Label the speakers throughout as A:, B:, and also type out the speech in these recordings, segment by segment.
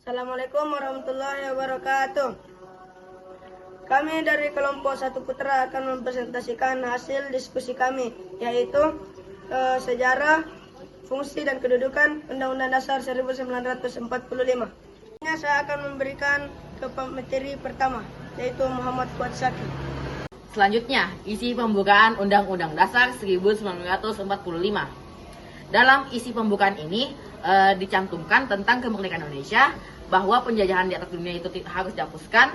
A: Assalamualaikum warahmatullahi wabarakatuh. Kami dari kelompok 1 Putra akan mempresentasikan hasil diskusi kami, yaitu sejarah, fungsi dan kedudukan Undang-Undang Dasar 1945. Saya akan memberikan ke pemateri pertama, yaitu Muhammad Fuad Syaki.
B: Selanjutnya, isi pembukaan Undang-Undang Dasar 1945. Dalam isi pembukaan ini dicantumkan tentang kemerdekaan Indonesia, bahwa penjajahan di atas dunia itu harus dihapuskan,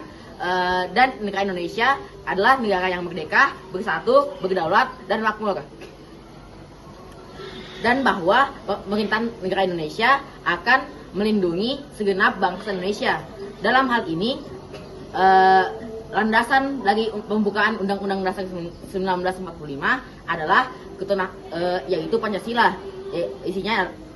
B: dan negara Indonesia adalah negara yang merdeka, bersatu, berdaulat, dan makmur. Dan bahwa pemerintahan negara Indonesia akan melindungi segenap bangsa Indonesia. Dalam hal ini, landasan dari pembukaan Undang-Undang Dasar 1945 adalah yaitu Pancasila.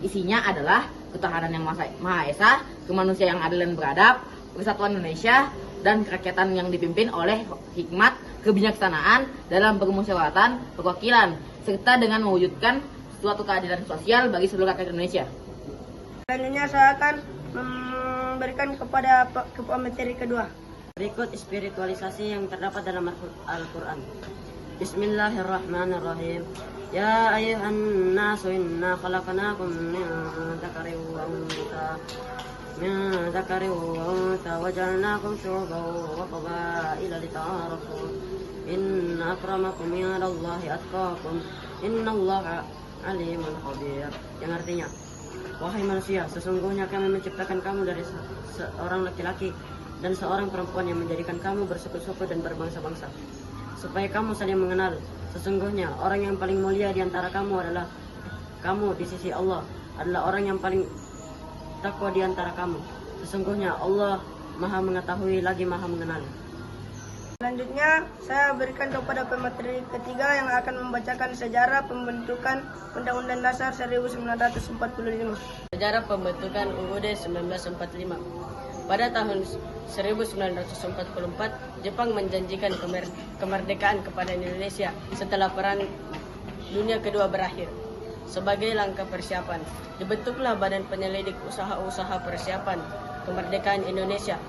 B: Isinya adalah ketahanan yang Maha Esa, kemanusiaan yang adil dan beradab, persatuan Indonesia, dan kerakyatan yang dipimpin oleh hikmat kebijaksanaan dalam permusyawaratan perwakilan, serta dengan mewujudkan suatu keadilan sosial bagi seluruh rakyat Indonesia.
A: Selanjutnya saya akan memberikan kepada pemateri kedua.
C: Berikut spiritualisasi yang terdapat dalam Al-Quran. Bismillahirrahmanirrahim. Ya ayyuhan nasu inna khalaqnakum min dzakarin wa untha wa ja'alnakum syu'uban wa qabaila lita'arafu. Inna akramakum indallahi atqakum. Innallaha alimun khabir. Yang artinya, wahai manusia, sesungguhnya kami menciptakan kamu dari seorang laki-laki dan seorang perempuan yang menjadikan kamu bersuku-suku dan berbangsa-bangsa, supaya kamu saling mengenal. Sesungguhnya orang yang paling mulia di antara kamu adalah kamu di sisi Allah adalah orang yang paling takwa di antara kamu. Sesungguhnya Allah Maha mengetahui lagi Maha mengenal.
A: Selanjutnya saya berikan kepada pemateri ketiga yang akan membacakan sejarah pembentukan Undang-Undang Dasar 1945.
D: Sejarah pembentukan UUD 1945. Pada tahun 1944, Jepang menjanjikan kemerdekaan kepada Indonesia setelah Perang Dunia Kedua berakhir. Sebagai langkah persiapan, dibentuklah Badan Penyelidik Usaha-Usaha Persiapan Kemerdekaan Indonesia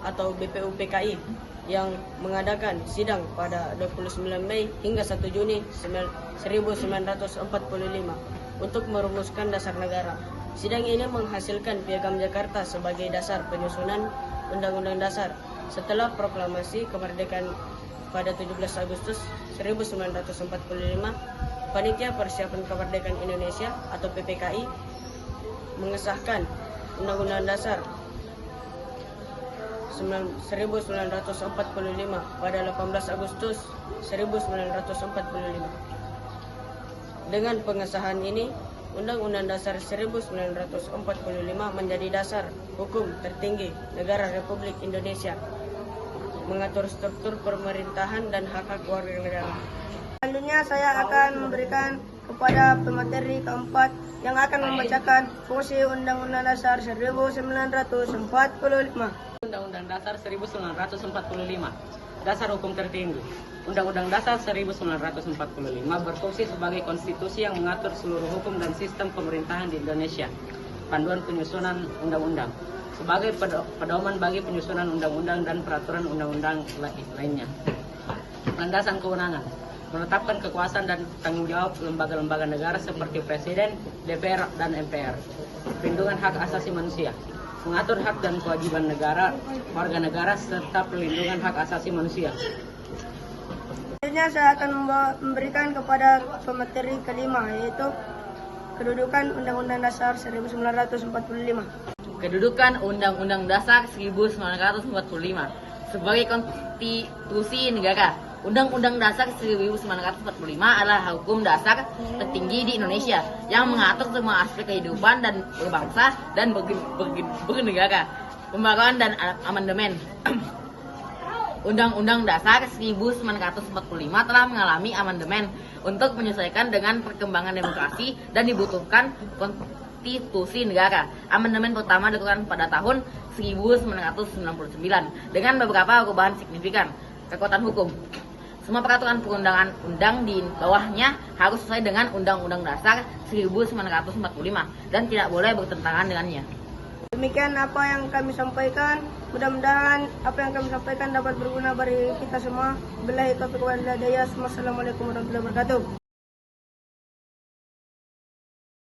D: atau BPUPKI yang mengadakan sidang pada 29 Mei hingga 1 Juni 1945 untuk merumuskan dasar negara. Sidang ini menghasilkan Piagam Jakarta sebagai dasar penyusunan Undang-Undang Dasar. Setelah proklamasi kemerdekaan pada 17 Agustus 1945, Panitia Persiapan Kemerdekaan Indonesia atau PPKI mengesahkan Undang-Undang Dasar 1945 pada 18 Agustus 1945. Dengan pengesahan ini, Undang-Undang Dasar 1945 menjadi dasar hukum tertinggi negara Republik Indonesia, mengatur struktur pemerintahan dan hak-hak warga negara.
A: Selanjutnya saya akan memberikan kepada pemateri keempat yang akan membacakan fungsi Undang-Undang Dasar 1945.
C: Undang-Undang Dasar 1945, dasar hukum tertinggi. Undang-Undang Dasar 1945 berfungsi sebagai konstitusi yang mengatur seluruh hukum dan sistem pemerintahan di Indonesia. Panduan penyusunan undang-undang sebagai pedoman bagi penyusunan undang-undang dan peraturan undang-undang lainnya. Landasan kewenangan menetapkan kekuasaan dan tanggung jawab lembaga-lembaga negara seperti Presiden, DPR, dan MPR. Perlindungan hak asasi manusia mengatur hak dan kewajiban negara, warga negara, serta perlindungan hak asasi manusia.
A: Selanjutnya saya akan memberikan kepada pemateri kelima, yaitu kedudukan Undang-Undang Dasar 1945.
B: Kedudukan Undang-Undang Dasar 1945 sebagai konstitusi negara. Undang-Undang Dasar 1945 adalah hukum dasar tertinggi di Indonesia yang mengatur semua aspek kehidupan dan berbangsa dan bernegara. Pembaruan dan amandemen. Undang-Undang Dasar 1945 telah mengalami amandemen untuk menyesuaikan dengan perkembangan demokrasi dan dibutuhkan konstitusi negara. Amandemen pertama dilakukan pada tahun 1999 dengan beberapa perubahan signifikan. Kekuatan hukum. Semua peraturan perundang-undang di bawahnya harus sesuai dengan Undang-Undang Dasar 1945 dan tidak boleh bertentangan dengannya.
A: Demikian apa yang kami sampaikan. Mudah-mudahan apa yang kami sampaikan dapat berguna bagi kita semua. Billahi taufiq wal hidayah. Wassalamualaikum warahmatullahi wabarakatuh.